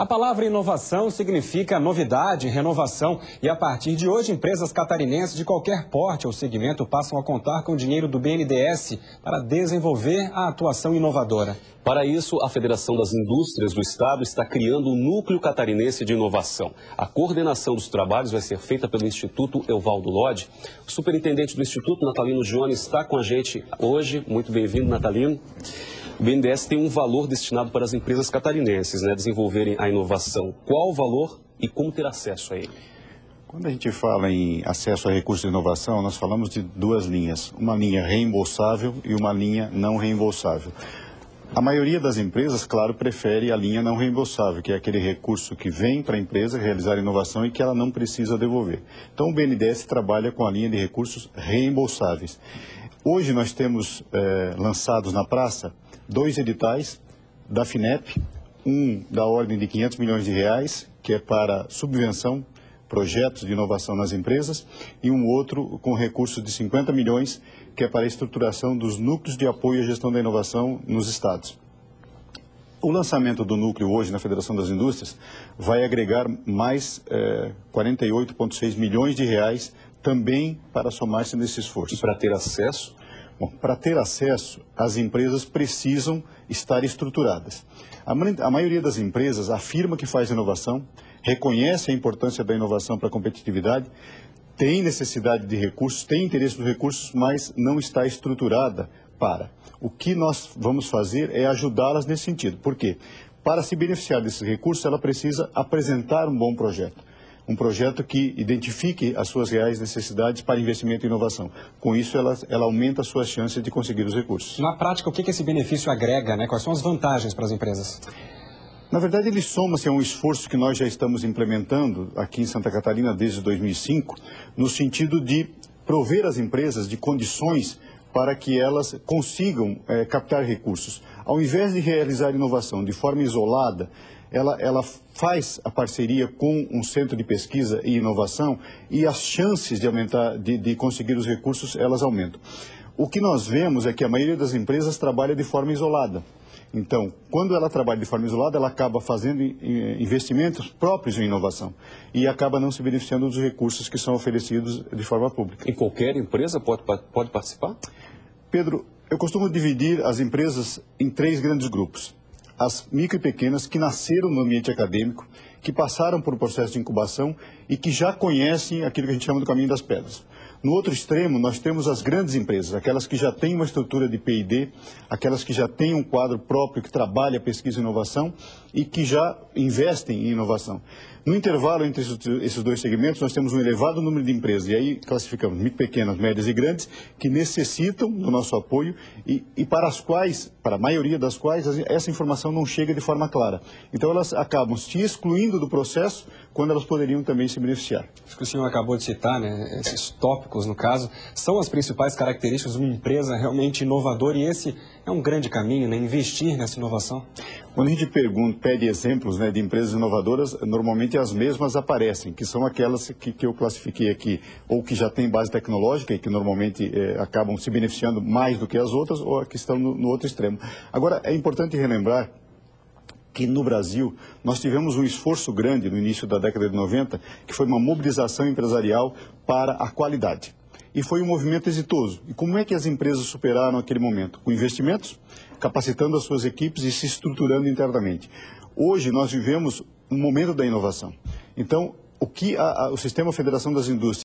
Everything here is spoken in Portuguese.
A palavra inovação significa novidade, renovação e a partir de hoje empresas catarinenses de qualquer porte ou segmento passam a contar com o dinheiro do BNDES para desenvolver a atuação inovadora. Para isso, a Federação das Indústrias do Estado está criando o Núcleo Catarinense de Inovação. A coordenação dos trabalhos vai ser feita pelo Instituto Evaldo Lodge. O superintendente do Instituto, Natalino Jones, está com a gente hoje. Muito bem-vindo, Natalino. O BNDES tem um valor destinado para as empresas catarinenses, desenvolverem a inovação. Qual o valor e como ter acesso a ele? Quando a gente fala em acesso a recursos de inovação, nós falamos de duas linhas. Uma linha reembolsável e uma linha não reembolsável. A maioria das empresas, claro, prefere a linha não reembolsável, que é aquele recurso que vem para a empresa realizar inovação e que ela não precisa devolver. Então, o BNDES trabalha com a linha de recursos reembolsáveis. Hoje nós temos lançados na praça 2 editais da FINEP, um da ordem de R$500 milhões, que é para subvenção, projetos de inovação nas empresas, e um outro com recurso de 50 milhões, que é para a estruturação dos núcleos de apoio à gestão da inovação nos estados. O lançamento do núcleo hoje na Federação das Indústrias vai agregar mais 48,6 milhões de reais também para somar-se nesse esforço. E para ter acesso? Bom, para ter acesso, as empresas precisam estar estruturadas. A maioria das empresas afirma que faz inovação, reconhece a importância da inovação para a competitividade, tem necessidade de recursos, tem interesse nos recursos, mas não está estruturada para. O que nós vamos fazer é ajudá-las nesse sentido. Por quê? Para se beneficiar desses recursos, ela precisa apresentar um bom projeto. Um projeto que identifique as suas reais necessidades para investimento e inovação. Com isso, ela aumenta as suas chances de conseguir os recursos. Na prática, o que esse benefício agrega, Quais são as vantagens para as empresas? Na verdade, ele soma-se a um esforço que nós já estamos implementando aqui em Santa Catarina desde 2005, no sentido de prover as empresas de condições para que elas consigam captar recursos. Ao invés de realizar inovação de forma isolada, ela faz a parceria com um centro de pesquisa e inovação e as chances de aumentar, de conseguir os recursos, elas aumentam. O que nós vemos é que a maioria das empresas trabalha de forma isolada. Então, quando ela trabalha de forma isolada, ela acaba fazendo investimentos próprios em inovação e acaba não se beneficiando dos recursos que são oferecidos de forma pública. E qualquer empresa pode participar? Pedro, eu costumo dividir as empresas em 3 grandes grupos. As micro e pequenas que nasceram no ambiente acadêmico, que passaram por um processo de incubação e que já conhecem aquilo que a gente chama do caminho das pedras. No outro extremo, nós temos as grandes empresas, aquelas que já têm uma estrutura de P&D, aquelas que já têm um quadro próprio que trabalha pesquisa e inovação e que já investem em inovação. No intervalo entre esses 2 segmentos, nós temos um elevado número de empresas, e aí classificamos micro, pequenas, médias e grandes, que necessitam do nosso apoio e para as quais, para a maioria das quais, essa informação não chega de forma clara. Então, elas acabam se excluindo do processo quando elas poderiam também se beneficiar. Isso que o senhor acabou de citar, esses tópicos, no caso, são as principais características de uma empresa realmente inovadora e esse é um grande caminho, investir nessa inovação. Quando a gente pede exemplos de empresas inovadoras, normalmente as mesmas aparecem, que são aquelas que eu classifiquei aqui, ou que já têm base tecnológica e que normalmente acabam se beneficiando mais do que as outras, ou que estão no outro extremo. Agora, é importante relembrar que no Brasil nós tivemos um esforço grande no início da década de 90, que foi uma mobilização empresarial para a qualidade. E foi um movimento exitoso. E como é que as empresas superaram aquele momento? Com investimentos, capacitando as suas equipes e se estruturando internamente. Hoje nós vivemos um momento da inovação. Então, o que o Sistema Federação das Indústrias